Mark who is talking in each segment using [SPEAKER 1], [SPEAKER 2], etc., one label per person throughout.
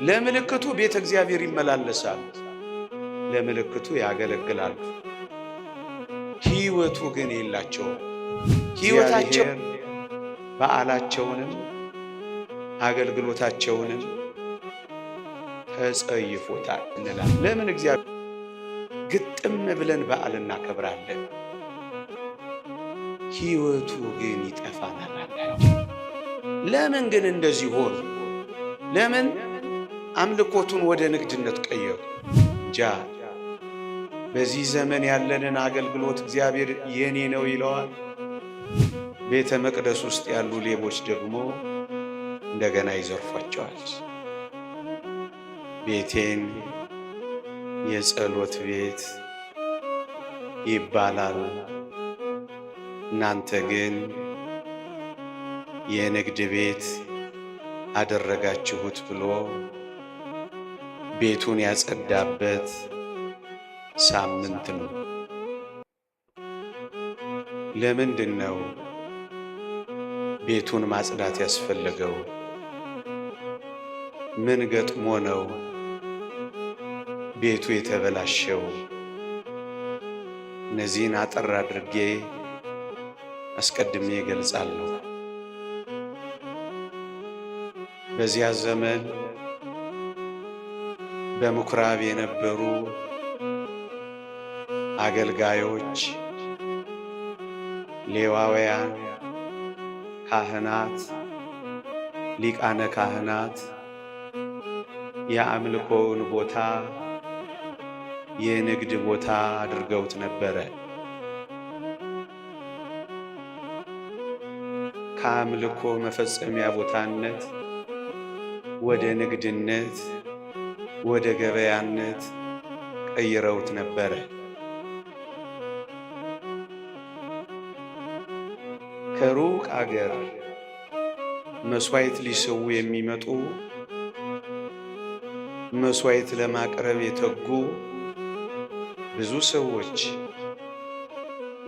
[SPEAKER 1] ለምልክቱ ቤተ እግዚአብሔር ይመላለሳሉ፣ ለምልክቱ ያገለግላሉ። ሕይወቱ ግን የላቸውም። ሕይወታቸው በዓላቸውንም አገልግሎታቸውንም ተጸይፎታል እንላለን። ለምን እግዚአብሔር ግጥም ብለን በዓል እናከብራለን፣ ሕይወቱ ግን ይጠፋናል አላቸው። ለምን ግን እንደዚህ ሆኑ? ለምን አምልኮቱን ወደ ንግድነት ቀየሩ? እንጃ። በዚህ ዘመን ያለንን አገልግሎት እግዚአብሔር የኔ ነው ይለዋል። ቤተ መቅደስ ውስጥ ያሉ ሌቦች ደግሞ እንደገና ይዘርፏቸዋል። ቤቴን የጸሎት ቤት ይባላል፣ እናንተ ግን የንግድ ቤት አደረጋችሁት ብሎ ቤቱን ያጸዳበት ሳምንት ነው። ለምንድን ነው ቤቱን ማጽዳት ያስፈለገው? ምን ገጥሞ ነው ቤቱ የተበላሸው? እነዚህን አጠር አድርጌ አስቀድሜ እገልጻለሁ። በዚያ ዘመን በምኵራብ የነበሩ አገልጋዮች፣ ሌዋውያን፣ ካህናት፣ ሊቃነ ካህናት የአምልኮውን ቦታ የንግድ ቦታ አድርገውት ነበረ። ከአምልኮ መፈጸሚያ ቦታነት ወደ ንግድነት፣ ወደ ገበያነት ቀይረውት ነበረ። ከሩቅ አገር መስዋዕት ሊሰዉ የሚመጡ፣ መስዋዕት ለማቅረብ የተጉ ብዙ ሰዎች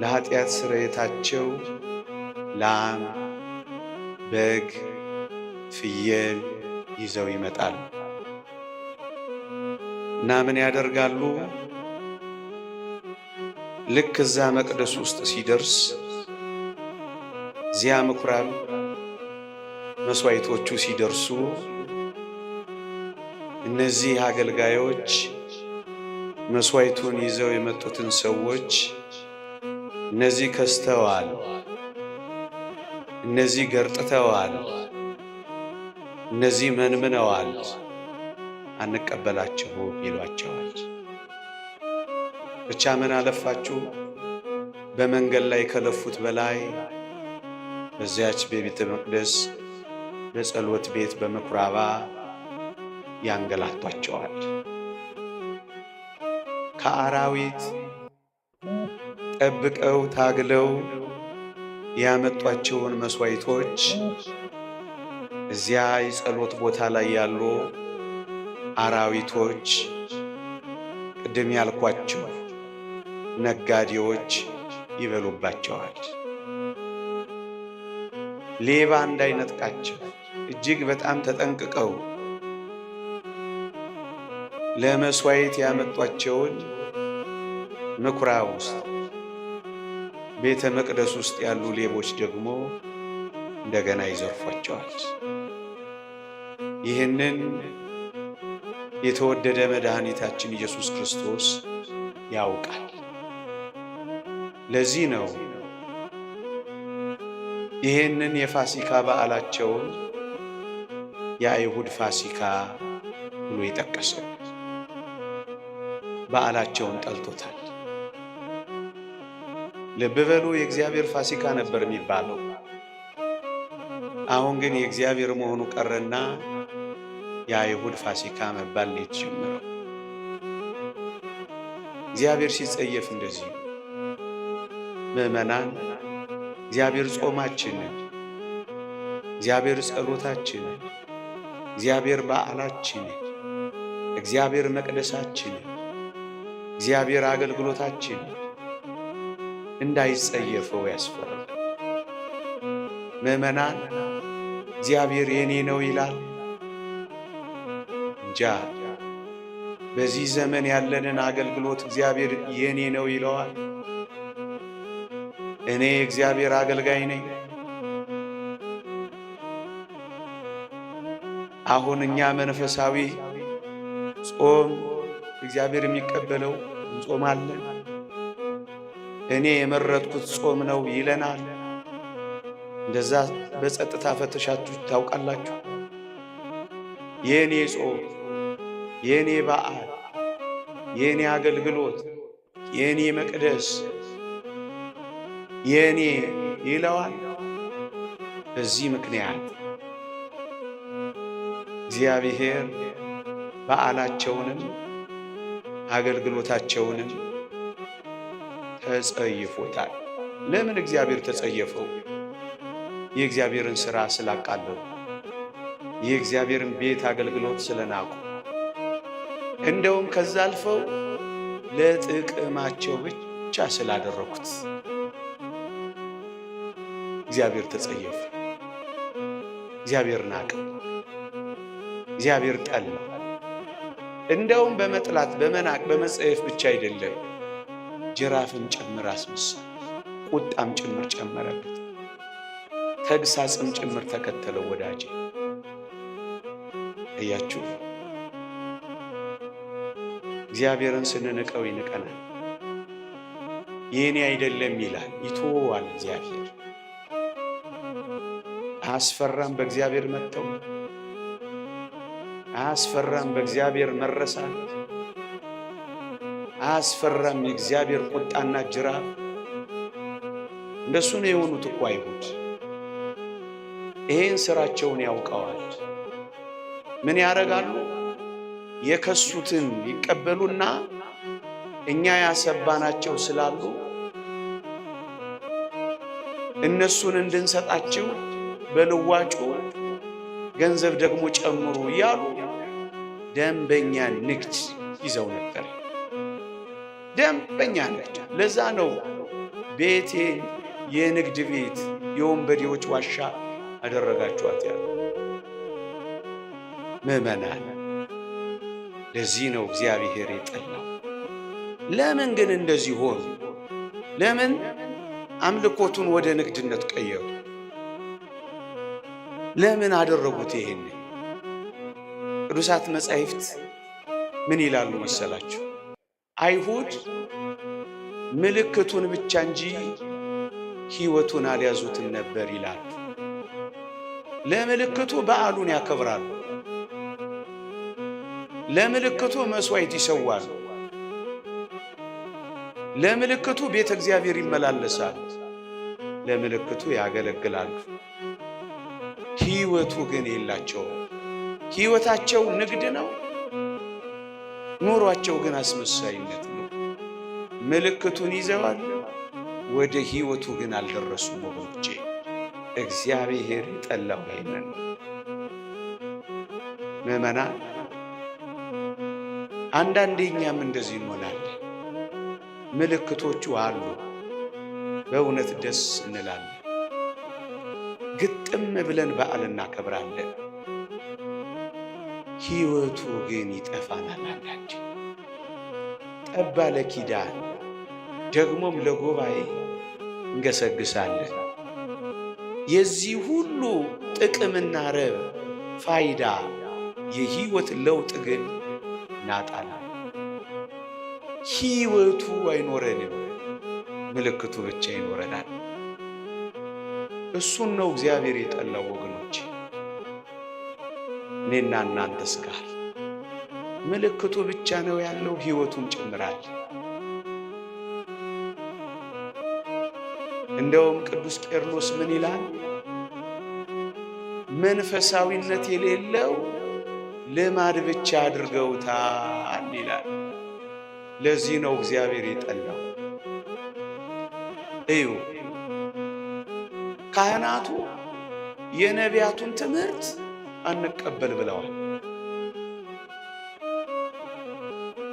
[SPEAKER 1] ለኃጢአት ስርየታቸው ላም፣ በግ፣ ፍየል ይዘው ይመጣሉ እና ምን ያደርጋሉ? ልክ እዛ መቅደስ ውስጥ ሲደርስ እዚያ ምኵራብ መስዋዕቶቹ ሲደርሱ እነዚህ አገልጋዮች መስዋዕቱን ይዘው የመጡትን ሰዎች እነዚህ ከስተዋል፣ እነዚህ ገርጥተዋል፣ እነዚህ መንምነዋል፣ አንቀበላችሁም ይሏቸዋል። ብቻ ምን አለፋችሁ በመንገድ ላይ ከለፉት በላይ በዚያች በቤተ መቅደስ በጸሎት ቤት በምኵራባ ያንገላቷቸዋል። ከአራዊት ጠብቀው ታግለው ያመጧቸውን መስዋዕቶች እዚያ የጸሎት ቦታ ላይ ያሉ አራዊቶች፣ ቅድም ያልኳቸው ነጋዴዎች ይበሉባቸዋል። ሌባ እንዳይነጥቃቸው እጅግ በጣም ተጠንቅቀው ለመስዋዕት ያመጧቸውን ምኵራብ ውስጥ ቤተ መቅደስ ውስጥ ያሉ ሌቦች ደግሞ እንደገና ይዘርፏቸዋል። ይህንን የተወደደ መድኃኒታችን ኢየሱስ ክርስቶስ ያውቃል። ለዚህ ነው ይህንን የፋሲካ በዓላቸውን የአይሁድ ፋሲካ ብሎ የጠቀሰው። በዓላቸውን ጠልቶታል። ልብ በሉ፣ የእግዚአብሔር ፋሲካ ነበር የሚባለው። አሁን ግን የእግዚአብሔር መሆኑ ቀረና የአይሁድ ፋሲካ መባል ነው የተጀመረው። እግዚአብሔር ሲጸየፍ እንደዚህ ነው። ምዕመናን፣ እግዚአብሔር ጾማችንን፣ እግዚአብሔር ጸሎታችንን፣ እግዚአብሔር በዓላችንን፣ እግዚአብሔር መቅደሳችንን፣ እግዚአብሔር አገልግሎታችንን እንዳይጸየፈው ያስፈራል። ምዕመናን፣ እግዚአብሔር የኔ ነው ይላል። እንጃ በዚህ ዘመን ያለንን አገልግሎት እግዚአብሔር የኔ ነው ይለዋል። እኔ እግዚአብሔር አገልጋይ ነኝ። አሁን እኛ መንፈሳዊ ጾም እግዚአብሔር የሚቀበለው እንጾማለን። እኔ የመረጥኩት ጾም ነው ይለናል። እንደዛ በጸጥታ ፈተሻችሁ ታውቃላችሁ? የኔ ጾም፣ የኔ በዓል፣ የኔ አገልግሎት፣ የኔ መቅደስ የኔ ይለዋል። በዚህ ምክንያት እግዚአብሔር በዓላቸውንም አገልግሎታቸውንም ተጸይፎታል። ለምን እግዚአብሔር ተጸየፈው? የእግዚአብሔርን ሥራ ስላቃለሉ፣ የእግዚአብሔርን ቤት አገልግሎት ስለናቁ፣ እንደውም ከዛ አልፈው ለጥቅማቸው ብቻ ስላደረኩት እግዚአብሔር ተጸየፈ። እግዚአብሔር ናቀ። እግዚአብሔር ጠላ። እንደውም በመጥላት በመናቅ በመጸየፍ ብቻ አይደለም፣ ጅራፍን ጭምር አስመሳ፣ ቁጣም ጭምር ጨመረበት፣ ተግሳጽም ጭምር ተከተለው። ወዳጄ እያችሁ እግዚአብሔርን ስንንቀው ይንቀናል። የኔ አይደለም ይላል፣ ይተወዋል። እግዚአብሔር አያስፈራም? በእግዚአብሔር መተው አያስፈራም? በእግዚአብሔር መረሳት አያስፈራም? የእግዚአብሔር ቁጣና ጅራፍ እንደሱ ነው የሆኑት እኮ አይሁድ። ይሄን ስራቸውን ያውቀዋል። ምን ያደርጋሉ? የከሱትን ይቀበሉና እኛ ያሰባናቸው ስላሉ እነሱን እንድንሰጣቸው በልዋጩ ገንዘብ ደግሞ ጨምሩ እያሉ ደንበኛ ንግድ ይዘው ነበር። ደንበኛ ንግድ። ለዛ ነው ቤቴ የንግድ ቤት የወንበዴዎች ዋሻ አደረጋችኋት ያሉ ምዕመናን። ለዚህ ነው እግዚአብሔር የጠላው። ለምን ግን እንደዚህ ሆኑ? ለምን አምልኮቱን ወደ ንግድነት ቀየሩ? ለምን አደረጉት ይሄን? ቅዱሳት መጻሕፍት ምን ይላሉ መሰላችሁ? አይሁድ ምልክቱን ብቻ እንጂ ሕይወቱን አልያዙትም ነበር ይላሉ። ለምልክቱ በዓሉን ያከብራሉ። ለምልክቱ መሥዋዕት ይሰዋሉ። ለምልክቱ ቤተ እግዚአብሔር ይመላለሳሉ። ለምልክቱ ያገለግላሉ። ሕይወቱ ግን የላቸውም። ሕይወታቸው ንግድ ነው። ኑሯቸው ግን አስመሳይነት ነው። ምልክቱን ይዘዋል፣ ወደ ሕይወቱ ግን አልደረሱም። ወገኖቼ እግዚአብሔር የጠላው ይሄንን ነው። ምዕመናን አንዳንዴ እኛም እንደዚህ እንሆናለን። ምልክቶቹ አሉ፣ በእውነት ደስ እንላለን፣ ግጥም ብለን በዓል እናከብራለን። ሕይወቱ ግን ይጠፋናል። አንዳንዴ ጠባ ለኪዳን ደግሞም ለጉባኤ እንገሰግሳለን። የዚህ ሁሉ ጥቅምና ረብ ፋይዳ የሕይወት ለውጥ ግን እናጣለን። ሕይወቱ አይኖረንም፣ ምልክቱ ብቻ ይኖረናል። እሱን ነው እግዚአብሔር የጠላው ወገኖች። እኔና እናንተስ ጋር ምልክቱ ብቻ ነው ያለው፣ ሕይወቱን ጭምራል። እንደውም ቅዱስ ቄርሎስ ምን ይላል? መንፈሳዊነት የሌለው ልማድ ብቻ አድርገውታል ይላል። ለዚህ ነው እግዚአብሔር የጠላው። እዩ፣ ካህናቱ የነቢያቱን ትምህርት አንቀበል ብለዋል።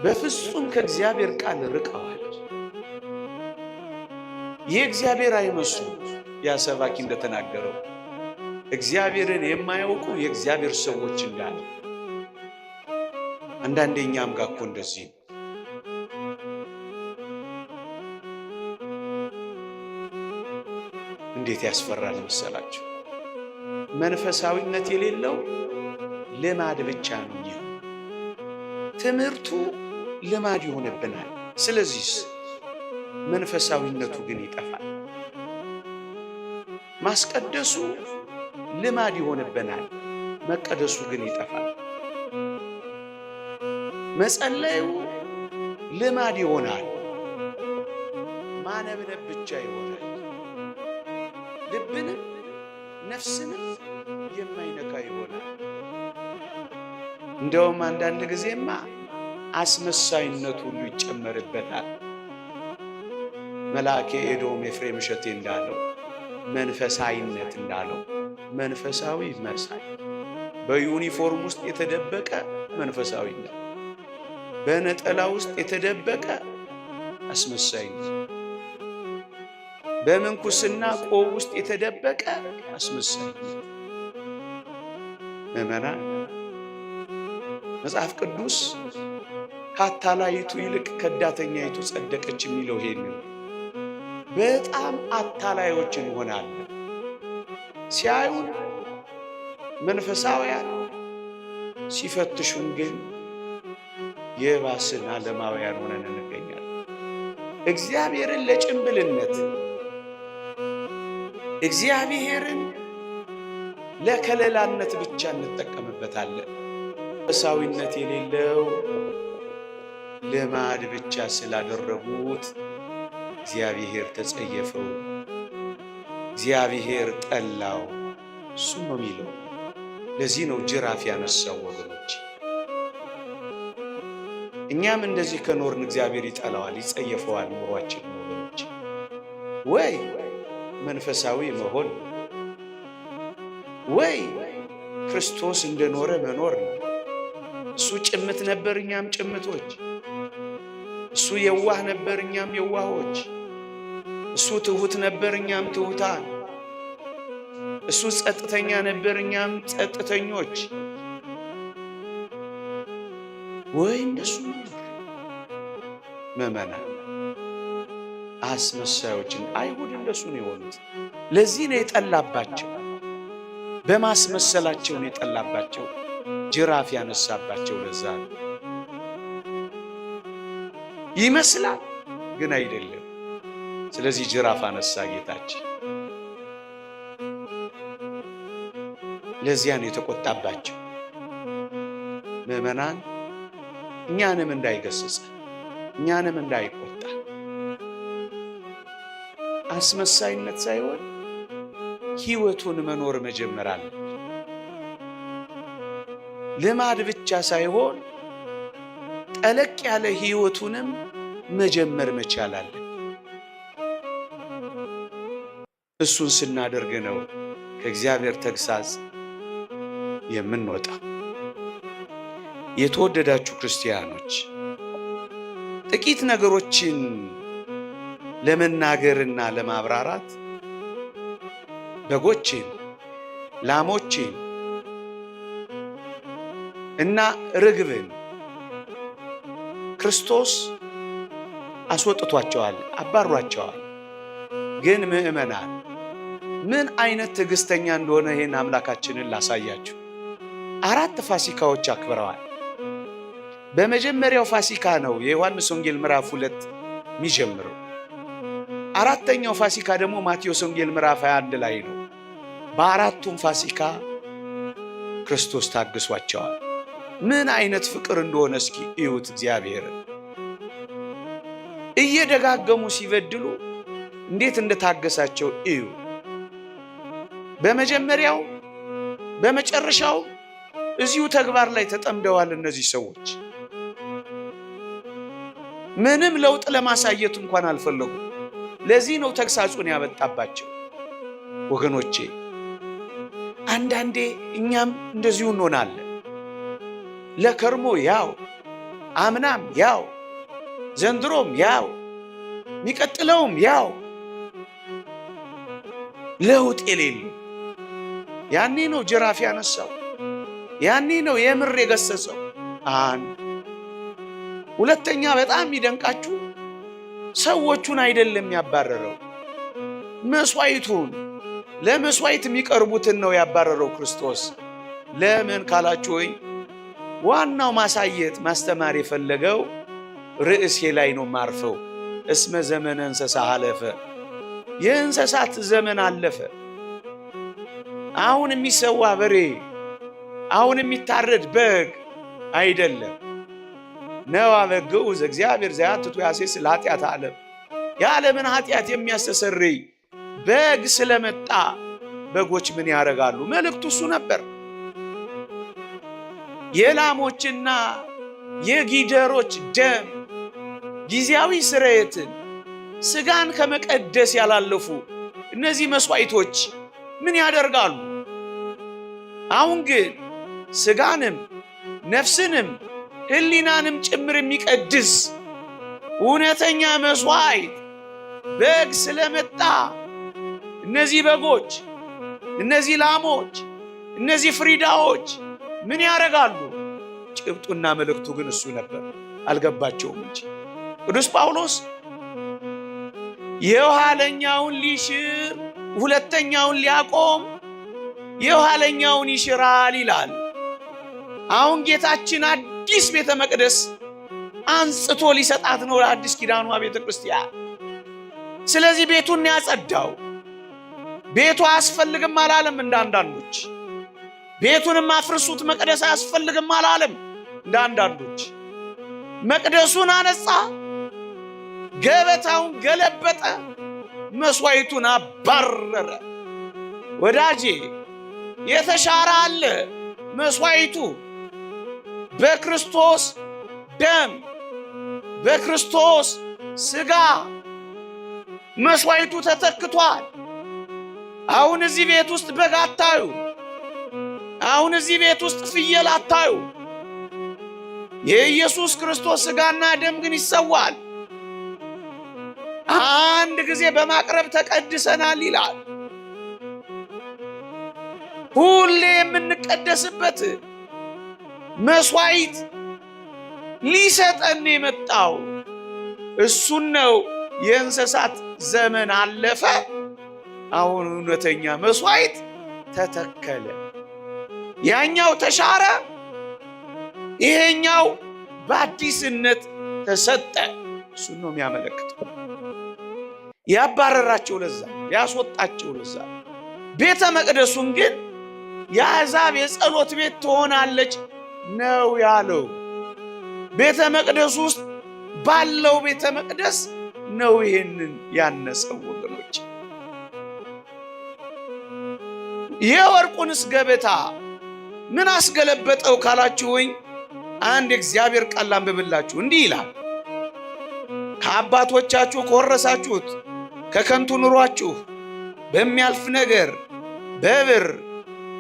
[SPEAKER 1] በፍጹም ከእግዚአብሔር ቃል ርቀዋል። የእግዚአብሔር አይመስሉ። ያ ሰባኪ እንደተናገረው እግዚአብሔርን የማያውቁ የእግዚአብሔር ሰዎች እንዳለ አንዳንዴ እኛም ጋር እኮ እንደዚህ እንዴት ያስፈራል መሰላችሁ? መንፈሳዊነት የሌለው ልማድ ብቻ ነው። ይህ ትምህርቱ ልማድ ይሆንብናል። ስለዚህ መንፈሳዊነቱ ግን ይጠፋል። ማስቀደሱ ልማድ ይሆንብናል፣ መቀደሱ ግን ይጠፋል። መጸለዩ ልማድ ይሆናል፣ ማነብነብ ብቻ ይሆናል። ልብንም ነፍስንም የማይነካ ይሆናል። እንደውም አንዳንድ ጊዜማ አስመሳይነት ሁሉ ይጨመርበታል። መልአከ ኤዶም ኤፍሬም እሸቴ እንዳለው መንፈሳዊነት እንዳለው መንፈሳዊ መሳይ፣ በዩኒፎርም ውስጥ የተደበቀ መንፈሳዊነት፣ በነጠላ ውስጥ የተደበቀ አስመሳይነት፣ በምንኩስና ቆብ ውስጥ የተደበቀ አስመሳይነት። ምዕመናን፣ መጽሐፍ ቅዱስ ከአታላይቱ ይልቅ ከዳተኛይቱ ጸደቀች የሚለው ይሄንን በጣም አታላዮች እንሆናለን። ሲያዩን መንፈሳውያን፣ ሲፈትሹን ግን የባስን ዓለማውያን ሆነን እንገኛለን። እግዚአብሔርን ለጭምብልነት፣ እግዚአብሔርን ለከለላነት ብቻ እንጠቀምበታለን። መንፈሳዊነት የሌለው ልማድ ብቻ ስላደረጉት እግዚአብሔር ተጸየፈው፣ እግዚአብሔር ጠላው። እሱ ነው የሚለው። ለዚህ ነው ጅራፍ ያነሳው ወገኖች። እኛም እንደዚህ ከኖርን እግዚአብሔር ይጠላዋል፣ ይጸየፈዋል ኑሯችን ወገኖች። ወይ መንፈሳዊ መሆን ወይ ክርስቶስ እንደኖረ መኖር ነው። እሱ ጭምት ነበር፣ እኛም ጭምቶች። እሱ የዋህ ነበር፣ እኛም የዋሆች። እሱ ትሁት ነበር፣ እኛም ትሁታን። እሱ ጸጥተኛ ነበር፣ እኛም ጸጥተኞች። ወይ እንደሱ መመና አስመሳዮችን አይሁድ እንደሱ ነው የሆኑት። ለዚህ ነው የጠላባቸው፣ በማስመሰላቸው ነው የጠላባቸው፣ ጅራፍ ያነሳባቸው። ለዛ ነው ይመስላል ግን አይደለም። ስለዚህ ጅራፍ አነሳ ጌታችን። ለዚያ ነው የተቆጣባቸው። ምዕመናን፣ እኛንም እንዳይገስጽ፣ እኛንም እንዳይቆጣ፣ አስመሳይነት ሳይሆን ሕይወቱን መኖር መጀመር አለ። ልማድ ብቻ ሳይሆን ጠለቅ ያለ ሕይወቱንም መጀመር መቻል አለ። እሱን ስናደርግ ነው ከእግዚአብሔር ተግሳጽ የምንወጣ። የተወደዳችሁ ክርስቲያኖች፣ ጥቂት ነገሮችን ለመናገርና ለማብራራት በጎችን፣ ላሞችን እና ርግብን ክርስቶስ አስወጥቷቸዋል፣ አባሯቸዋል። ግን ምዕመናን ምን አይነት ትዕግስተኛ እንደሆነ ይህን አምላካችንን ላሳያችሁ። 4 ፋሲካዎች አክብረዋል። በመጀመሪያው ፋሲካ ነው የዮሐንስ ወንጌል ምዕራፍ 2 የሚጀምረው። 4ኛው ፋሲካ ደግሞ ማቴዎስ ወንጌል ምዕራፍ 21 ላይ ነው። በ4ቱም ፋሲካ ክርስቶስ ታግሷቸዋል። ምን አይነት ፍቅር እንደሆነ እስኪ እዩት። እግዚአብሔርን እየደጋገሙ ሲበድሉ እንዴት እንደታገሳቸው እዩ። በመጀመሪያው በመጨረሻው እዚሁ ተግባር ላይ ተጠምደዋል እነዚህ ሰዎች። ምንም ለውጥ ለማሳየት እንኳን አልፈለጉም። ለዚህ ነው ተግሳጹን ያመጣባቸው። ወገኖቼ፣ አንዳንዴ እኛም እንደዚሁ እንሆናለን። ለከርሞ ያው፣ አምናም ያው፣ ዘንድሮም ያው፣ የሚቀጥለውም ያው፣ ለውጥ የሌለው። ያኔ ነው ጅራፍ ያነሳው፣ ያኔ ነው የምር የገሰጸው። 1 ሁለተኛ በጣም የሚደንቃችሁ ሰዎቹን አይደለም ያባረረው፣ መስዋዕቱን ለመስዋዕት የሚቀርቡትን ነው ያባረረው ክርስቶስ። ለምን ካላችሁኝ ዋናው ማሳየት ማስተማር የፈለገው ርዕሴ ላይ ነው ማርፈው። እስመ ዘመነ እንስሳ አለፈ፣ የእንስሳት ዘመን አለፈ። አሁን የሚሰዋ በሬ፣ አሁን የሚታረድ በግ አይደለም። ነዋ በግዑ ዘእግዚአብሔር ዘያትቱ ያሴስል ኃጢአተ ዓለም፣ የዓለምን ኃጢአት የሚያስተሰርይ በግ ስለመጣ በጎች ምን ያደርጋሉ? መልእክቱ እሱ ነበር። የላሞችና የጊደሮች ደም ጊዜያዊ ስርየትን ስጋን ከመቀደስ ያላለፉ እነዚህ መስዋዕቶች ምን ያደርጋሉ? አሁን ግን ስጋንም ነፍስንም ሕሊናንም ጭምር የሚቀድስ እውነተኛ መስዋዕት በግ ስለመጣ እነዚህ በጎች፣ እነዚህ ላሞች፣ እነዚህ ፍሪዳዎች ምን ያደርጋሉ? ጭብጡና መልእክቱ ግን እሱ ነበር። አልገባቸውም እንጂ ቅዱስ ጳውሎስ የኋለኛውን ሊሽር ሁለተኛውን ሊያቆም የኋለኛውን ይሽራል ይላል። አሁን ጌታችን አዲስ ቤተ መቅደስ አንጽቶ ሊሰጣት ነው ለአዲስ ኪዳኗ ቤተ ክርስቲያን። ስለዚህ ቤቱን ያጸዳው። ቤቱ አያስፈልግም አላለም እንደ አንዳንዶች። ቤቱንም አፍርሱት መቅደስ አያስፈልግም አላለም እንደ አንዳንዶች። መቅደሱን አነጻ፣ ገበታውን ገለበጠ፣ መስዋዕቱን አባረረ። ወዳጄ የተሻረ አለ መስዋዕቱ በክርስቶስ ደም በክርስቶስ ሥጋ መስዋዕቱ ተተክቷል። አሁን እዚህ ቤት ውስጥ በግ አታዩ። አሁን እዚህ ቤት ውስጥ ፍየል አታዩ። የኢየሱስ ክርስቶስ ሥጋና ደም ግን ይሰዋል። አንድ ጊዜ በማቅረብ ተቀድሰናል ይላል። ሁሌ የምንቀደስበት መስዋዕት ሊሰጠን የመጣው እሱን ነው። የእንስሳት ዘመን አለፈ፣ አሁን እውነተኛ መስዋዕት ተተከለ። ያኛው ተሻረ፣ ይሄኛው በአዲስነት ተሰጠ። እሱን ነው የሚያመለክተው። ያባረራቸው ለዛ፣ ያስወጣቸው ለዛ። ቤተ መቅደሱን ግን የአሕዛብ የጸሎት ቤት ትሆናለች ነው ያለው። ቤተ መቅደሱ ውስጥ ባለው ቤተ መቅደስ ነው ይሄንን ያነጸው። ወገኖች የወርቁንስ ገበታ ምን አስገለበጠው ካላችሁኝ፣ አንድ እግዚአብሔር ቃል አንብብላችሁ እንዲህ ይላል። ከአባቶቻችሁ ከወረሳችሁት ከከንቱ ኑሯችሁ በሚያልፍ ነገር በብር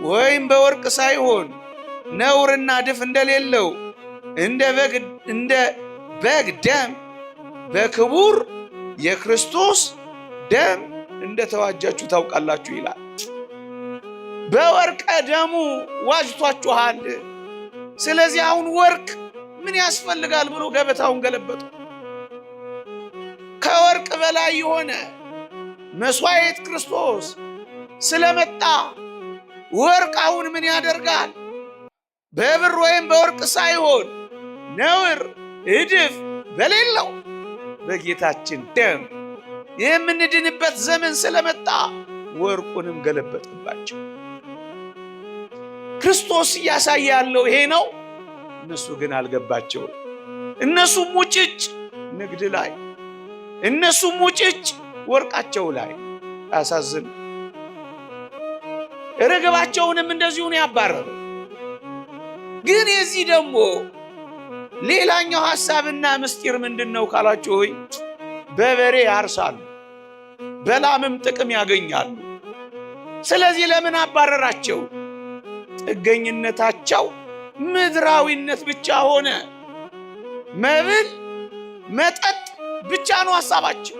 [SPEAKER 1] ወይም በወርቅ ሳይሆን ነውርና ድፍ እንደሌለው እንደ በግ ደም በክቡር የክርስቶስ ደም እንደተዋጃችሁ ታውቃላችሁ ይላል። በወርቀ ደሙ ዋጅቷችኋል። ስለዚህ አሁን ወርቅ ምን ያስፈልጋል ብሎ ገበታውን ገለበጡ። ከወርቅ በላይ የሆነ መስዋዕት ክርስቶስ ስለመጣ ወርቅ አሁን ምን ያደርጋል? በብር ወይም በወርቅ ሳይሆን ነውር እድፍ በሌለው በጌታችን ደም የምንድንበት ዘመን ስለመጣ ወርቁንም ገለበጠባቸው። ክርስቶስ እያሳየ ያለው ይሄ ነው። እነሱ ግን አልገባቸው። እነሱ ሙጭጭ ንግድ ላይ፣ እነሱ ሙጭጭ ወርቃቸው ላይ። አሳዝን። ርግባቸውንም እንደዚሁ ነው ያባረረው። ግን የዚህ ደግሞ ሌላኛው ሐሳብና ምስጢር ምንድነው ካላችሁኝ፣ በበሬ ያርሳሉ፣ በላምም ጥቅም ያገኛሉ። ስለዚህ ለምን አባረራቸው? ጥገኝነታቸው ምድራዊነት ብቻ ሆነ። መብል መጠጥ ብቻ ነው ሐሳባቸው።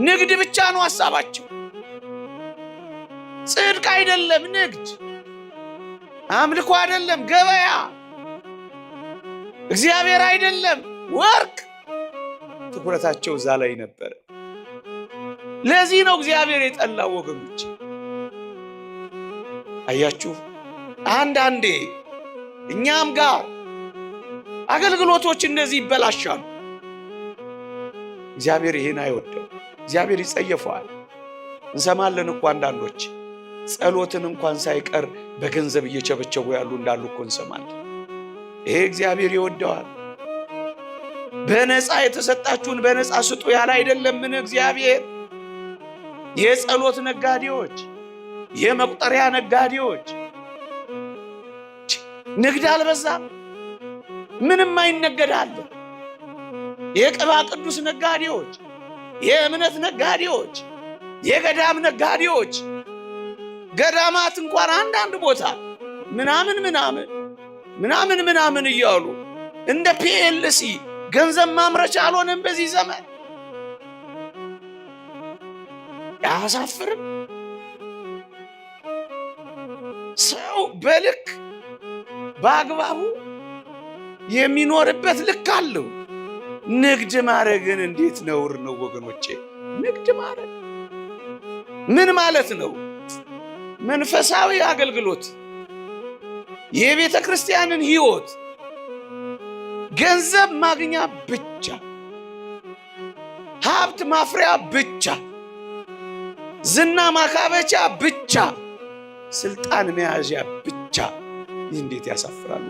[SPEAKER 1] ንግድ ብቻ ነው ሐሳባቸው። ጽድቅ አይደለም ንግድ፣ አምልኮ አይደለም ገበያ፣ እግዚአብሔር አይደለም ወርቅ ትኩረታቸው እዛ ላይ ነበር። ለዚህ ነው እግዚአብሔር የጠላው ወገኖች። አያችሁ፣ አንዳንዴ እኛም ጋር አገልግሎቶች እንደዚህ ይበላሻሉ። እግዚአብሔር ይሄን አይወደው፣ እግዚአብሔር ይጸየፈዋል። እንሰማለን እኮ አንዳንዶች ጸሎትን እንኳን ሳይቀር በገንዘብ እየቸበቸቡ ያሉ እንዳሉ እኮ እንሰማለን። ይሄ እግዚአብሔር ይወደዋል። በነፃ የተሰጣችሁን በነፃ ስጡ ያለ አይደለምን እግዚአብሔር? የጸሎት ነጋዴዎች፣ የመቁጠሪያ ነጋዴዎች ንግድ አልበዛም? ምንም አይነገዳል። የቅባ ቅዱስ ነጋዴዎች፣ የእምነት ነጋዴዎች፣ የገዳም ነጋዴዎች ገዳማት እንኳን አንዳንድ ቦታ ምናምን እያሉ እንደ ፒኤልሲ ገንዘብ ማምረቻ አልሆነም በዚህ ዘመን። አያሳፍርም? ሰው በልክ በአግባቡ የሚኖርበት ልክ አለው። ንግድ ማድረግን እንዴት ነውር ነው ወገኖቼ! ንግድ ማድረግ ምን ማለት ነው? መንፈሳዊ አገልግሎት የቤተ ክርስቲያንን ሕይወት ገንዘብ ማግኛ ብቻ፣ ሀብት ማፍሪያ ብቻ፣ ዝና ማካበቻ ብቻ፣ ስልጣን መያዣ ብቻ። ይህ እንዴት ያሳፍራል!